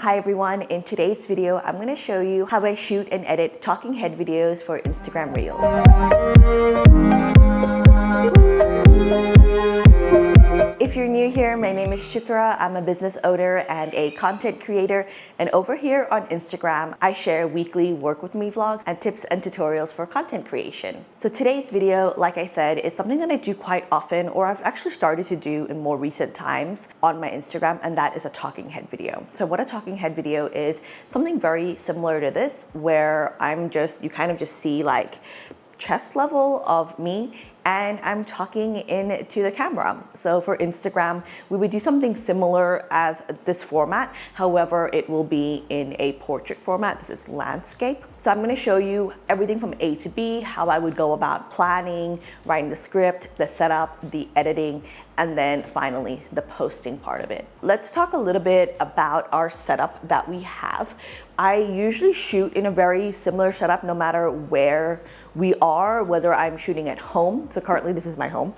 Hi everyone, in today's video, I'm going to show you how I shoot and edit talking head videos for Instagram Reels. If you're new here, my name is Chitra. I'm a business owner and a content creator. And over here on Instagram, I share weekly work with me vlogs and tips and tutorials for content creation. So today's video, like I said, is something that I do quite often, or I've actually started to do in more recent times on my Instagram, and that is a talking head video. So what a talking head video is something very similar to this, where you kind of just see like chest level of me and I'm talking into the camera. So for Instagram, we would do something similar as this format. However, it will be in a portrait format. This is landscape. So I'm going to show you everything from A to B, how I would go about planning, writing the script, the setup, the editing, and then finally the posting part of it. Let's talk a little bit about our setup that we have. I usually shoot in a very similar setup no matter where we are, whether I'm shooting at home. So currently this is my home,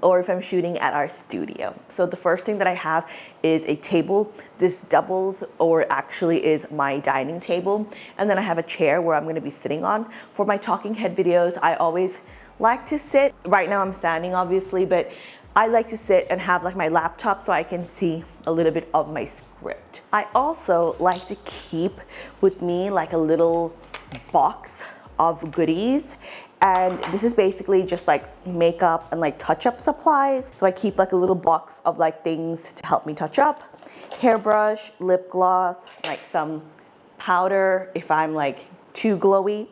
or if I'm shooting at our studio. So the first thing that I have is a table. This doubles, or actually is my dining table. And then I have a chair where I'm gonna be sitting on. For my talking head videos, I always like to sit. Right now I'm standing obviously, but I like to sit and have like my laptop so I can see a little bit of my script. I also like to keep with me like a little box of goodies, and this is basically just like makeup and like touch-up supplies. So I keep like a little box of like things to help me touch up, hairbrush, lip gloss, like some powder if I'm like too glowy,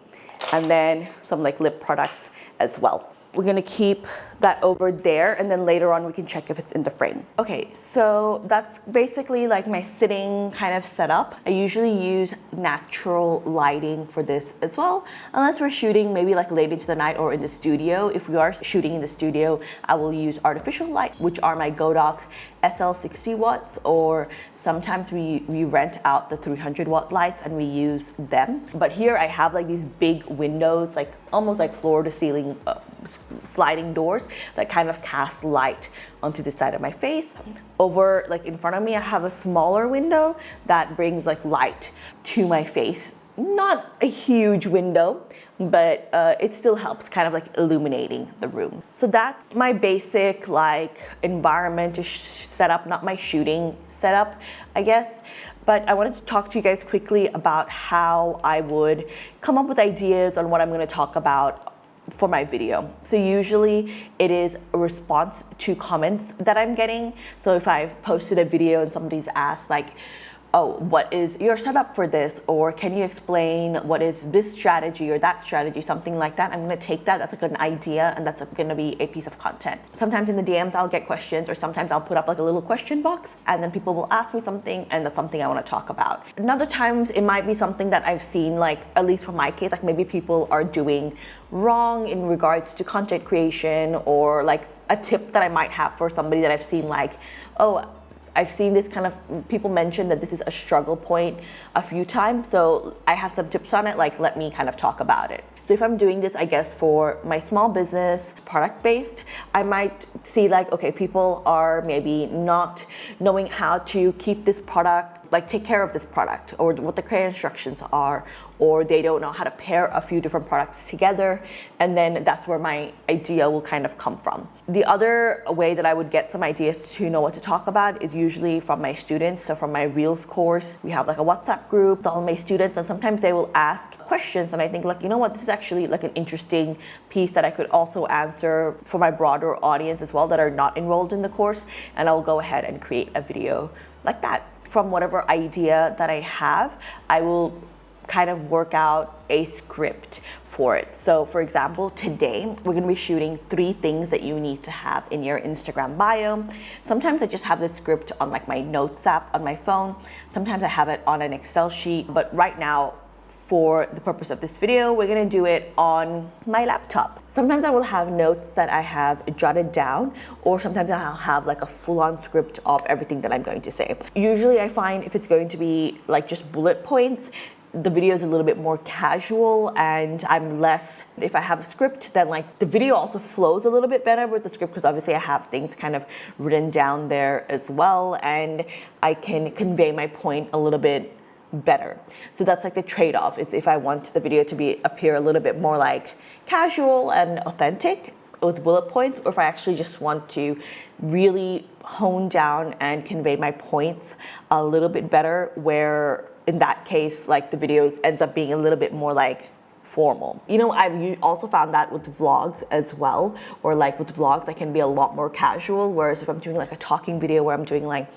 and then some like lip products as well. We're gonna keep that over there, and then later on we can check if it's in the frame. Okay, so that's basically like my sitting kind of setup. I usually use natural lighting for this as well, unless we're shooting maybe like late into the night or in the studio. If we are shooting in the studio, I will use artificial light, which are my Godox SL 60 watts, or sometimes we rent out the 300 watt lights and we use them. But here I have like these big windows, like almost like floor to ceiling sliding doors that kind of cast light onto the side of my face. Over like in front of me, I have a smaller window that brings like light to my face. Not a huge window, but it still helps kind of like illuminating the room. So that's my basic like environment to set up, not my shooting setup, I guess. But I wanted to talk to you guys quickly about how I would come up with ideas on what I'm going to talk about for my video. So usually it is a response to comments that I'm getting. So if I've posted a video and somebody's asked like, oh, what is your setup for this? Or can you explain what is this strategy or that strategy, something like that. I'm gonna take that, that's like an idea, and that's gonna be a piece of content. Sometimes in the DMs I'll get questions, or sometimes I'll put up like a little question box and then people will ask me something, and that's something I wanna talk about. And other times it might be something that I've seen, like at least for my case, like maybe people are doing wrong in regards to content creation, or like a tip that I might have for somebody that I've seen like, oh, I've seen this kind of, people mention that this is a struggle point a few times, so I have some tips on it, like let me kind of talk about it. So if I'm doing this, I guess for my small business, product-based, I might see like, okay, people are maybe not knowing how to keep this product, like take care of this product, or what the care instructions are, or they don't know how to pair a few different products together, and then that's where my idea will kind of come from. The other way that I would get some ideas to know what to talk about is usually from my students. So from my Reels course, we have like a WhatsApp group with all my students, and sometimes they will ask questions, and I think like, you know what, this is actually like an interesting piece that I could also answer for my broader audience as well that are not enrolled in the course, and I'll go ahead and create a video like that. From whatever idea that I have, I will kind of work out a script for it. So for example, today we're going to be shooting 3 things that you need to have in your Instagram bio. Sometimes I just have this script on like my notes app on my phone. Sometimes I have it on an Excel sheet, but right now, for the purpose of this video, we're gonna do it on my laptop. Sometimes I will have notes that I have jotted down, or sometimes I'll have like a full-on script of everything that I'm going to say. Usually I find if it's going to be like just bullet points, the video is a little bit more casual and I'm less, if I have a script, then like the video also flows a little bit better with the script because obviously I have things kind of written down there as well and I can convey my point a little bit better. So that's like the trade-off, is if I want the video to appear a little bit more like casual and authentic with bullet points, or if I actually just want to really hone down and convey my points a little bit better, where in that case, like the videos ends up being a little bit more like formal. You know, I've also found that with vlogs as well, or like with vlogs, I can be a lot more casual, whereas if I'm doing like a talking video where I'm doing like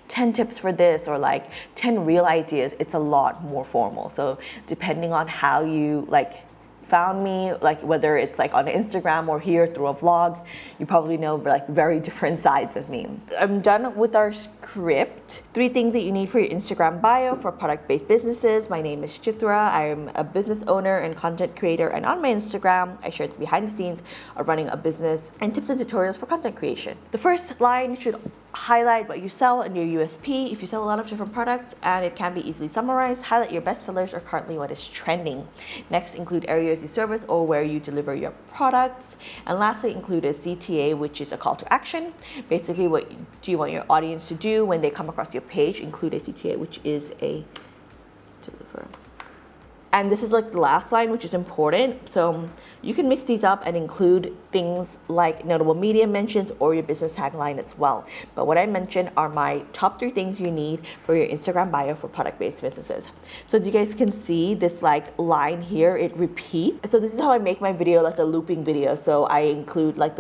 10 tips for this or like 10 real ideas, it's a lot more formal. So depending on how you like found me, like whether it's like on Instagram or here through a vlog, you probably know like very different sides of me. I'm done with our script. 3 things that you need for your Instagram bio for product-based businesses. My name is Chitra. I'm a business owner and content creator, and on my Instagram, I share the behind the scenes of running a business and tips and tutorials for content creation. The first line should highlight what you sell and your USP. If you sell a lot of different products and it can be easily summarized, highlight your best sellers or currently what is trending. Next, include areas you service or where you deliver your products. And lastly, include a CTA, which is a call to action. Basically, what do you want your audience to do when they come across your page? Include a CTA, which is a deliver. And this is like the last line, which is important. So you can mix these up and include things like notable media mentions or your business tagline as well. But what I mentioned are my top 3 things you need for your Instagram bio for product-based businesses. So as you guys can see, this like line here, it repeats. So this is how I make my video like a looping video. So I include like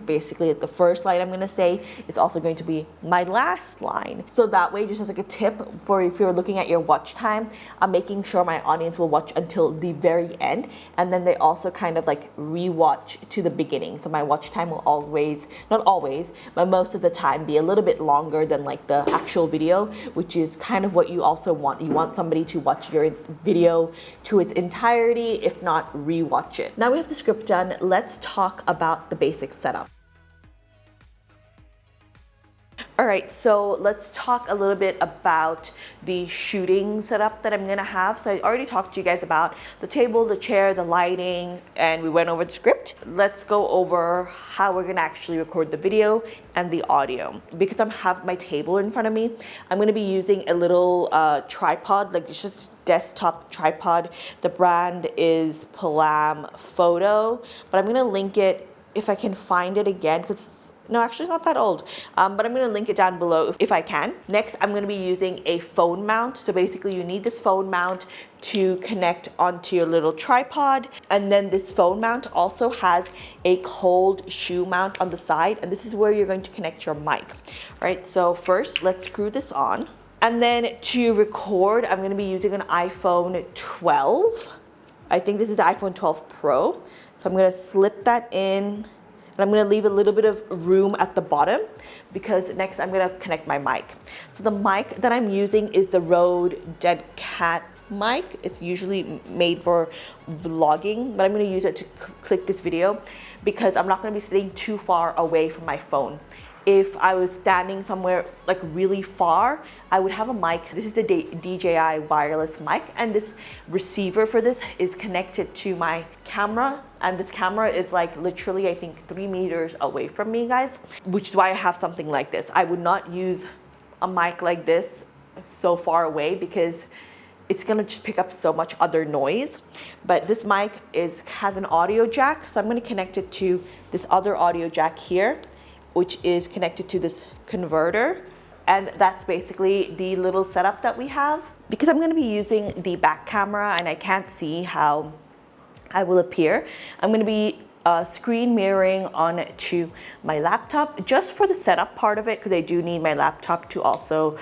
basically the first line I'm gonna say is also going to be my last line. So that way, just as like a tip for if you're looking at your watch time, I'm making sure my audience will watch until the very end, and then they also kind of like rewatch to the beginning. So my watch time will always, not always, but most of the time be a little bit longer than like the actual video, which is kind of what you also want. You want somebody to watch your video to its entirety, if not rewatch it. Now we have the script done, let's talk about the basic setup. All right, so let's talk a little bit about the shooting setup that I'm gonna have. So I already talked to you guys about the table, the chair, the lighting, and we went over the script. Let's go over how we're gonna actually record the video and the audio. Because I have my table in front of me, I'm gonna be using a little tripod, like it's just desktop tripod. The brand is Palam Photo, but I'm gonna link it if I can find it again, because no, actually it's not that old, but I'm gonna link it down below if I can. Next, I'm gonna be using a phone mount. So basically you need this phone mount to connect onto your little tripod. And then this phone mount also has a cold shoe mount on the side. And this is where you're going to connect your mic. All right, so first let's screw this on. And then to record, I'm gonna be using an iPhone 12. I think this is the iPhone 12 Pro. So I'm gonna slip that in. And I'm gonna leave a little bit of room at the bottom because next I'm gonna connect my mic. So the mic that I'm using is the Rode Dead Cat mic. It's usually made for vlogging, but I'm gonna use it to click this video because I'm not gonna be sitting too far away from my phone. If I was standing somewhere like really far, I would have a mic. This is the DJI wireless mic, and this receiver for this is connected to my camera, and this camera is like literally I think 3 meters away from me, guys, which is why I have something like this. I would not use a mic like this so far away because it's gonna just pick up so much other noise. But this mic has an audio jack, so I'm gonna connect it to this other audio jack here, which is connected to this converter. And that's basically the little setup that we have. Because I'm gonna be using the back camera and I can't see how I will appear, I'm gonna be screen mirroring onto my laptop just for the setup part of it, because I do need my laptop to also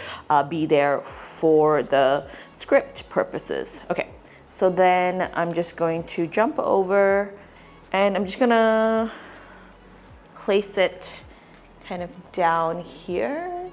be there for the script purposes. Okay, so then I'm just going to jump over and I'm just gonna place it kind of down here,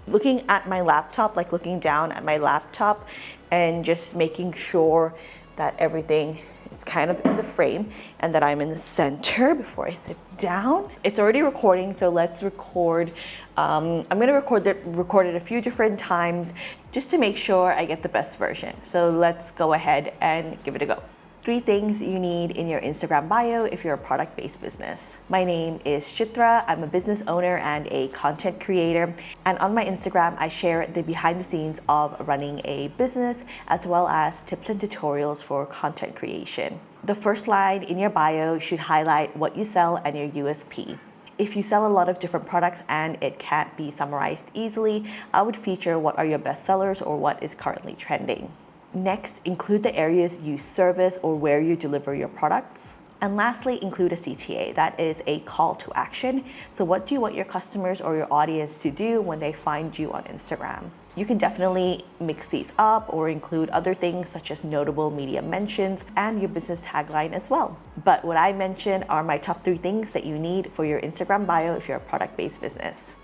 looking at my laptop, like looking down at my laptop and just making sure that everything is kind of in the frame and that I'm in the center before I sit down. It's already recording, so let's record. I'm gonna record it a few different times just to make sure I get the best version. So let's go ahead and give it a go. 3 things you need in your Instagram bio if you're a product-based business. My name is Chitra. I'm a business owner and a content creator. And on my Instagram, I share the behind the scenes of running a business, as well as tips and tutorials for content creation. The first line in your bio should highlight what you sell and your USP. If you sell a lot of different products and it can't be summarized easily, I would feature what are your best sellers or what is currently trending. Next, include the areas you service or where you deliver your products. And lastly, include a CTA, that is a call to action. So what do you want your customers or your audience to do when they find you on Instagram? You can definitely mix these up or include other things such as notable media mentions and your business tagline as well. But what I mentioned are my top 3 things that you need for your Instagram bio if you're a product-based business.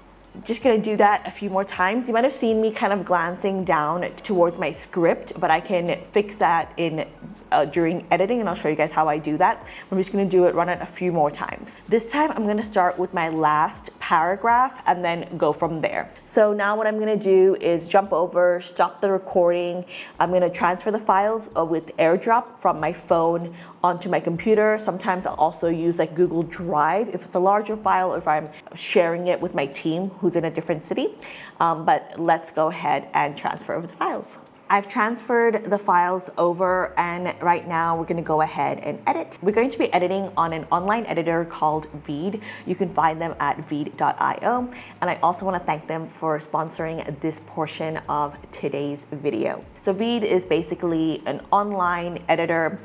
Just gonna do that a few more times. You might have seen me kind of glancing down towards my script, but I can fix that during editing, and I'll show you guys how I do that. I'm just gonna run it a few more times. This time I'm gonna start with my last paragraph and then go from there. So now what I'm gonna do is jump over, stop the recording. I'm gonna transfer the files with AirDrop from my phone onto my computer. Sometimes I'll also use like Google Drive if it's a larger file or if I'm sharing it with my team who's in a different city. But let's go ahead and transfer over the files. I've transferred the files over, and right now we're gonna go ahead and edit. We're going to be editing on an online editor called Veed. You can find them at veed.io. And I also wanna thank them for sponsoring this portion of today's video. So Veed is basically an online editor.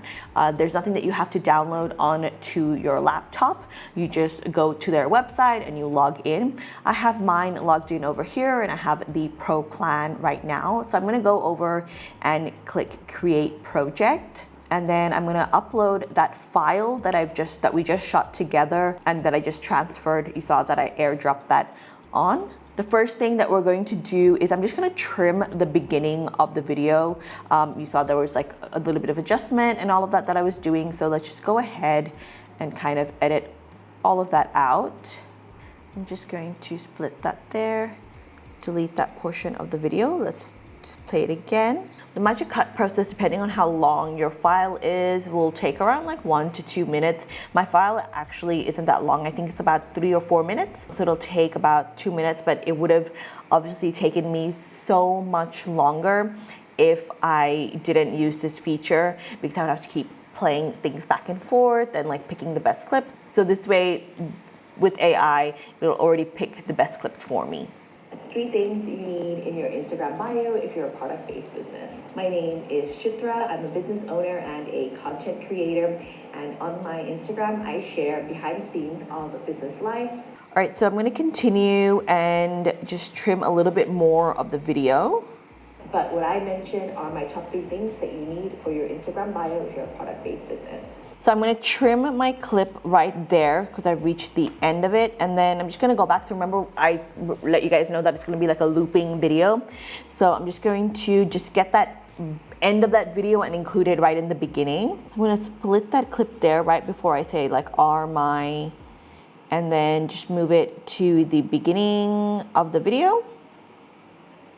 There's nothing that you have to download onto your laptop. You just go to their website and you log in. I have mine logged in over here, and I have the pro plan right now. So I'm gonna go over and click create project, and then I'm going to upload that file that we just shot together and that I just transferred. You saw that I airdropped that on. The first thing that we're going to do is I'm just going to trim the beginning of the video. You saw there was like a little bit of adjustment and all of that I was doing, so let's just go ahead and kind of edit all of that out. I'm just going to split that there, delete that portion of the video. Let's just play it again. The magic cut process, depending on how long your file is, will take around like 1 to 2 minutes. My file actually isn't that long. I think it's about 3 or 4 minutes. So it'll take about 2 minutes, but it would have obviously taken me so much longer if I didn't use this feature, because I would have to keep playing things back and forth and like picking the best clip. So this way, with AI, it'll already pick the best clips for me. 3 things you need in your Instagram bio if you're a product-based business. My name is Chitra. I'm a business owner and a content creator. And on my Instagram, I share behind the scenes of business life. All right, so I'm going to continue and just trim a little bit more of the video. But what I mentioned are my top 3 things that you need for your Instagram bio if you're a product-based business. So I'm going to trim my clip right there because I've reached the end of it, and then I'm just going to go back. So remember, I let you guys know that it's going to be like a looping video. So I'm just going to get that end of that video and include it right in the beginning. I'm going to split that clip there right before I say like my, and then just move it to the beginning of the video.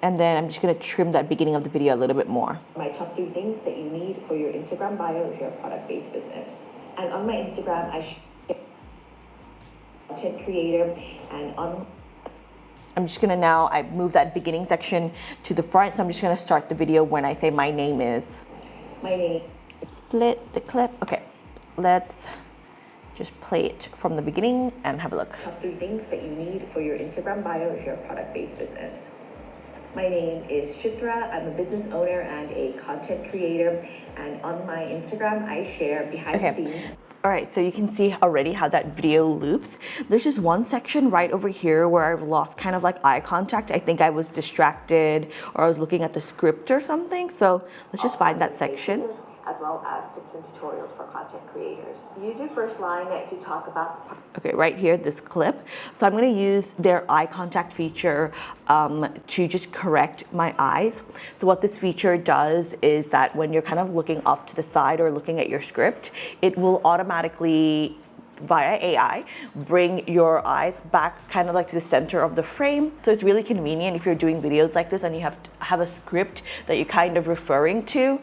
And then I'm just going to trim that beginning of the video a little bit more. My top 3 things that you need for your Instagram bio if you're a product-based business. And on my Instagram, I share content creator, and I'm just going to now, I move that beginning section to the front. So I'm just going to start the video when I say my name is. My name. Split the clip. Okay, let's just play it from the beginning and have a look. Top 3 things that you need for your Instagram bio if you're a product-based business. My name is Chitra. I'm a business owner and a content creator. And on my Instagram, I share behind the scenes. All right, so you can see already how that video loops. There's just one section right over here where I've lost kind of like eye contact. I think I was distracted or I was looking at the script or something. So let's just find that section. As well as tips and tutorials for content creators. Use your first line to talk about okay, right here, this clip. So I'm going to use their eye contact feature to just correct my eyes. So what this feature does is that when you're kind of looking off to the side or looking at your script, it will automatically via AI, bring your eyes back kind of like to the center of the frame. So it's really convenient if you're doing videos like this and you have a script that you're kind of referring to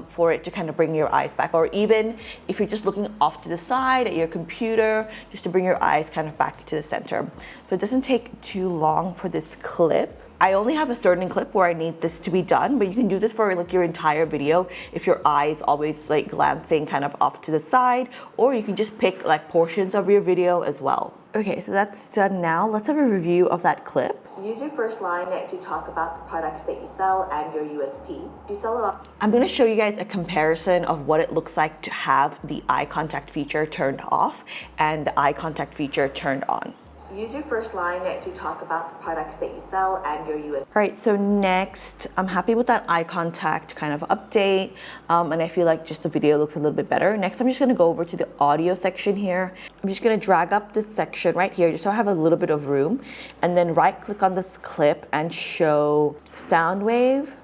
for it to kind of bring your eyes back. Or even if you're just looking off to the side at your computer, just to bring your eyes kind of back to the center. So it doesn't take too long for this clip. I only have a certain clip where I need this to be done, but you can do this for like your entire video if your eye is always like glancing kind of off to the side, or you can just pick like portions of your video as well. Okay, so that's done now. Let's have a review of that clip. So use your first line to talk about the products that you sell and your USP. Do you sell a lot? I'm going to show you guys a comparison of what it looks like to have the eye contact feature turned off and the eye contact feature turned on. Use your first line to talk about the products that you sell and your USP. All right, so next, I'm happy with that eye contact kind of update, and I feel like just the video looks a little bit better. Next, I'm just gonna go over to the audio section here. I'm just gonna drag up this section right here just so I have a little bit of room, and then right click on this clip and show sound wave.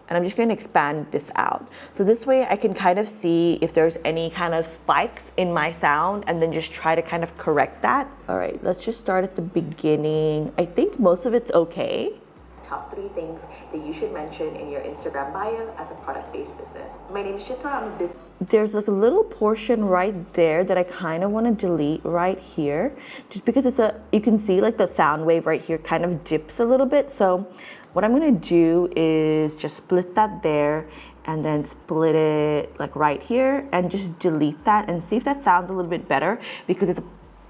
And I'm just going to expand this out. So this way I can kind of see if there's any kind of spikes in my sound and then just try to kind of correct that. All right, let's just start at the beginning. I think most of it's okay. Top 3 things that you should mention in your Instagram bio as a product-based business. My name is Chitra, I'm a business. There's like a little portion right there that I kind of want to delete right here, just because you can see like the sound wave right here kind of dips a little bit. So what I'm going to do is just split that there and then split it like right here and just delete that and see if that sounds a little bit better, because it's a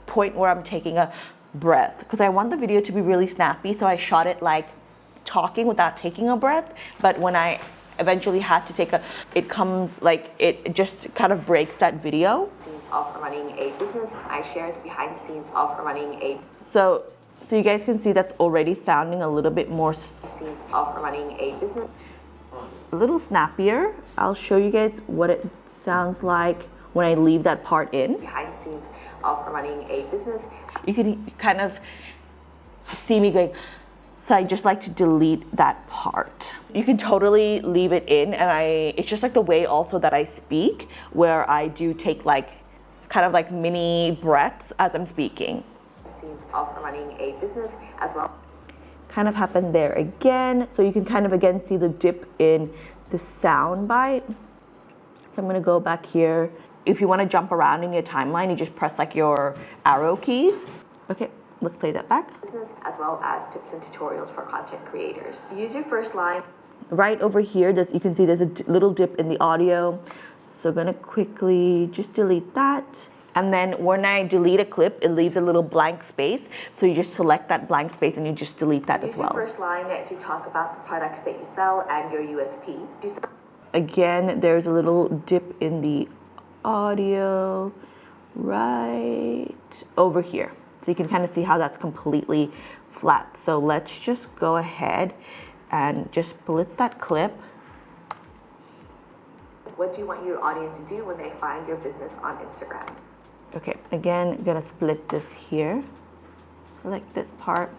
point where I'm taking a breath, because I want the video to be really snappy. So I shot it like talking without taking a breath, but when I eventually had to take it comes like it just kind of breaks that video. Of running a business, I shared the behind the scenes of running a. So you guys can see that's already sounding a little bit more of running a business, a little snappier. I'll show you guys what it sounds like when I leave that part in. Behind the scenes of running a business. You can kind of see me going. So I just like to delete that part. You can totally leave it in, and it's just like the way also that I speak, where I do take like kind of like mini breaths as I'm speaking. Scenes of running a business as well. Kind of happened there again. So you can kind of again see the dip in the sound bite. So I'm gonna go back here. If you wanna jump around in your timeline, you just press like your arrow keys. Okay. Let's play that back. Business as well as tips and tutorials for content creators. Use your first line. Right over here, you can see there's a little dip in the audio. So I'm gonna quickly just delete that. And then when I delete a clip, it leaves a little blank space. So you just select that blank space and you just delete that as well. Use your first line to talk about the products that you sell and your USP. Again, there's a little dip in the audio right over here. So you can kind of see how that's completely flat. So let's just go ahead and just split that clip. What do you want your audience to do when they find your business on Instagram? Okay, again, I'm gonna split this here. Select this part.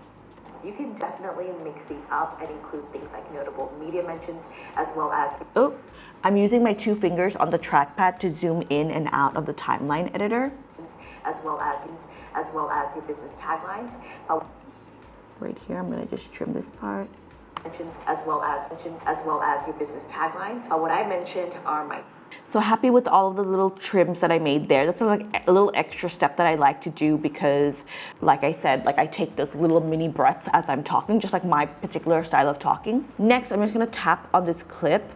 You can definitely mix these up and include things like notable media mentions as well as... Oh, I'm using my 2 fingers on the trackpad to zoom in and out of the timeline editor. As well as your business taglines. Right here, I'm gonna just trim this part. Mentions as well as your business taglines. What I mentioned are my. So happy with all of the little trims that I made there. That's like a little extra step that I like to do because, like I said, like I take those little mini breaths as I'm talking, just like my particular style of talking. Next, I'm just gonna tap on this clip.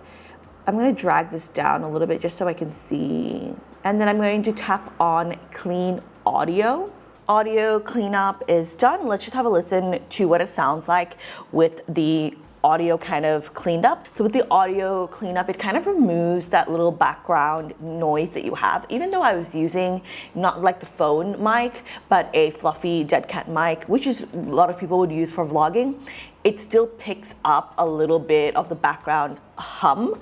I'm gonna drag this down a little bit just so I can see. And then I'm going to tap on clean audio. Audio cleanup is done. Let's just have a listen to what it sounds like with the audio kind of cleaned up. So with the audio cleanup, it kind of removes that little background noise that you have. Even though I was using not like the phone mic, but a fluffy dead cat mic, which is a lot of people would use for vlogging, it still picks up a little bit of the background hum.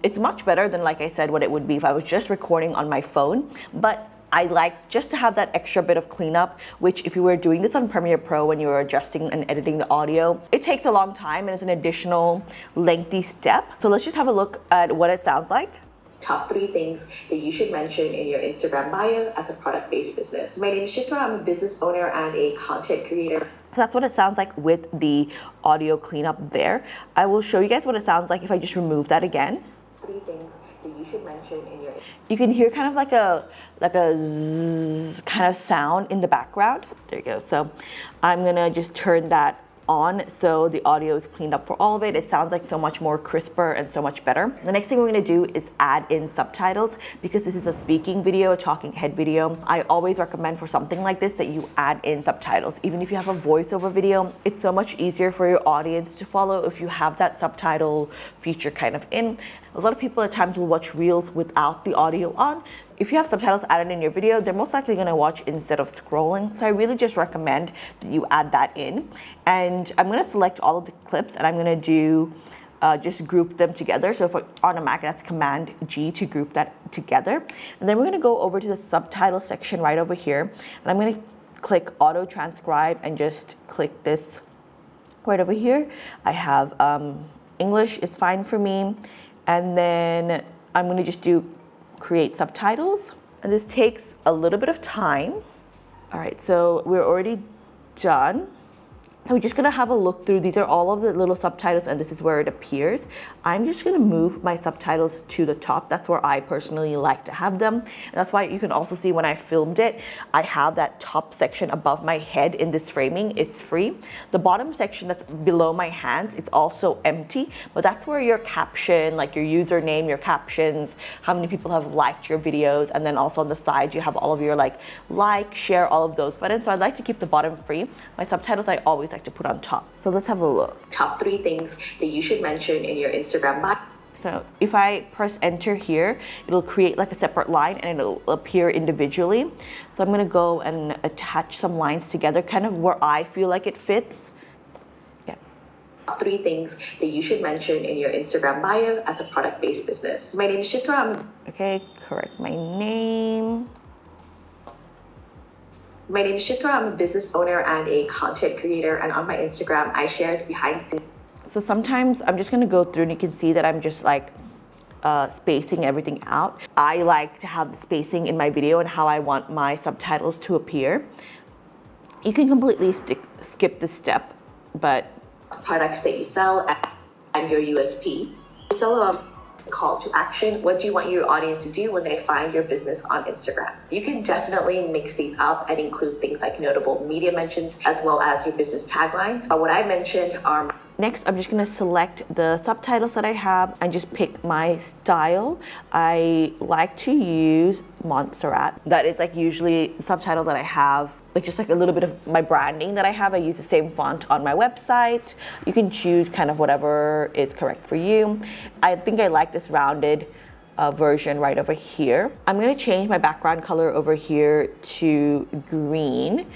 It's much better than, like I said, what it would be if I was just recording on my phone. But I like just to have that extra bit of cleanup, which if you were doing this on Premiere Pro when you were adjusting and editing the audio, it takes a long time and it's an additional lengthy step. So let's just have a look at what it sounds like. Top 3 things that you should mention in your Instagram bio as a product-based business. My name is Chitra. I'm a business owner and a content creator. So that's what it sounds like with the audio cleanup there. I will show you guys what it sounds like if I just remove that again. 3 things that you should mention in your... You can hear kind of like a zzz kind of sound in the background. There you go. So I'm gonna just turn that on so the audio is cleaned up for all of it. It sounds like so much more crisper and so much better. The next thing we're gonna do is add in subtitles because this is a speaking video, a talking head video. I always recommend for something like this that you add in subtitles. Even if you have a voiceover video, it's so much easier for your audience to follow if you have that subtitle feature kind of in. A lot of people at times will watch reels without the audio on. If you have subtitles added in your video, they're most likely gonna watch instead of scrolling. So I really just recommend that you add that in. And I'm gonna select all of the clips and I'm gonna do, just group them together. So if on a Mac, that's Command G to group that together. And then we're gonna go over to the subtitle section right over here. And I'm gonna click Auto Transcribe and just click this right over here. I have English is fine for me. And then I'm gonna just do create subtitles. And this takes a little bit of time. All right, so we're already done. So we're just gonna have a look through. These are all of the little subtitles and this is where it appears. I'm just gonna move my subtitles to the top. That's where I personally like to have them. And that's why you can also see when I filmed it, I have that top section above my head in this framing. It's free. The bottom section that's below my hands, it's also empty, but that's where your caption, like your username, your captions, how many people have liked your videos, and then also on the side, you have all of your like, share, all of those buttons. So I'd like to keep the bottom free. My subtitles, I always like to put on top. So let's have a look. Top 3 things that you should mention in your Instagram bio. So if I press enter here, it'll create like a separate line and it'll appear individually. So I'm gonna go and attach some lines together, kind of where I feel like it fits. Yeah. Top 3 things that you should mention in your Instagram bio as a product-based business. My name is Chitra. Okay, correct my name. My name is Chitra. I'm a business owner and a content creator, and on my Instagram, I share the behind the scenes. So sometimes I'm just gonna go through and you can see that I'm just like spacing everything out. I like to have the spacing in my video and how I want my subtitles to appear. You can completely skip this step, but products that you sell and your USP. You sell a call to action. What do you want your audience to do when they find your business on Instagram? You can definitely mix these up and include things like notable media mentions as well as your business taglines. What I mentioned are... Next, I'm just gonna select the subtitles that I have and just pick my style. I like to use Montserrat. That is like usually the subtitle that I have, like just like a little bit of my branding that I have. I use the same font on my website. You can choose kind of whatever is correct for you. I think I like this rounded version right over here. I'm gonna change my background color over here to green.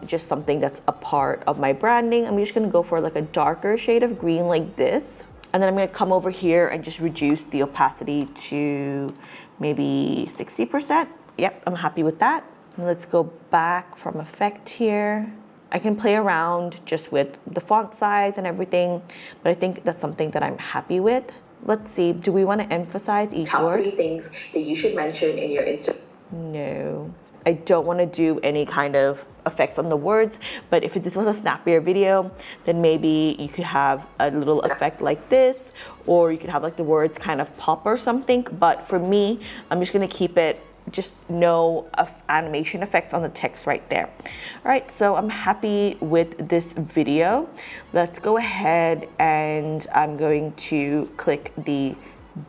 Just something that's a part of my branding. I'm just gonna go for like a darker shade of green like this. And then I'm gonna come over here and just reduce the opacity to maybe 60%. Yep, I'm happy with that. And let's go back from effect here. I can play around just with the font size and everything, but I think that's something that I'm happy with. Let's see, do we wanna emphasize each word? Top 3 things that you should mention in your Instagram. No. I don't want to do any kind of effects on the words, but if this was a snappier video, then maybe you could have a little effect like this, or you could have like the words kind of pop or something. But for me, I'm just going to keep it just no animation effects on the text right there. All right, so I'm happy with this video. Let's go ahead and I'm going to click the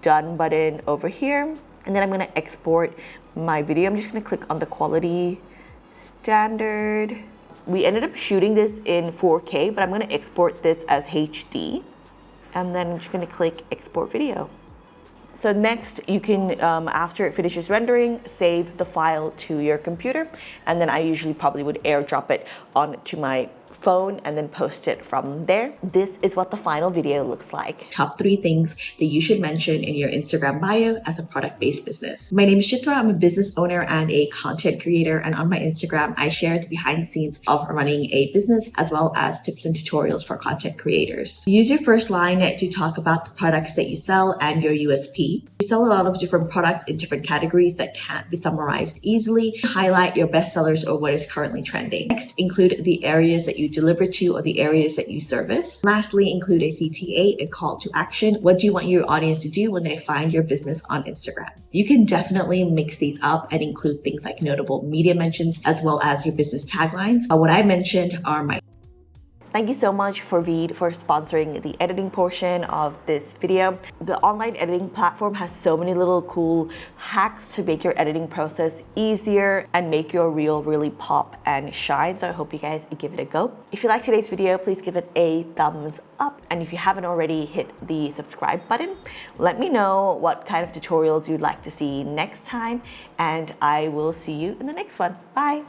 done button over here, and then I'm going to export my video. I'm just going to click on the quality standard. We ended up shooting this in 4K, but I'm going to export this as HD, and then I'm just going to click export video. So next you can, after it finishes rendering, save the file to your computer, and then I usually probably would airdrop it onto my phone and then post it from there. This is what the final video looks like. Top 3 things that you should mention in your Instagram bio as a product-based business. My name is Chitra. I'm a business owner and a content creator, and on my Instagram, I share the behind the scenes of running a business as well as tips and tutorials for content creators. Use your first line to talk about the products that you sell and your USP. You sell a lot of different products in different categories that can't be summarized easily. Highlight your best sellers or what is currently trending. Next, include the areas that you deliver to or the areas that you service. Lastly, include a CTA, a call to action. What do you want your audience to do when they find your business on Instagram? You can definitely mix these up and include things like notable media mentions as well as your business taglines. What I mentioned are my Thank you so much for Veed for sponsoring the editing portion of this video. The online editing platform has so many little cool hacks to make your editing process easier and make your reel really pop and shine. So I hope you guys give it a go. If you like today's video, please give it a thumbs up. And if you haven't already, hit the subscribe button. Let me know what kind of tutorials you'd like to see next time, and I will see you in the next one. Bye.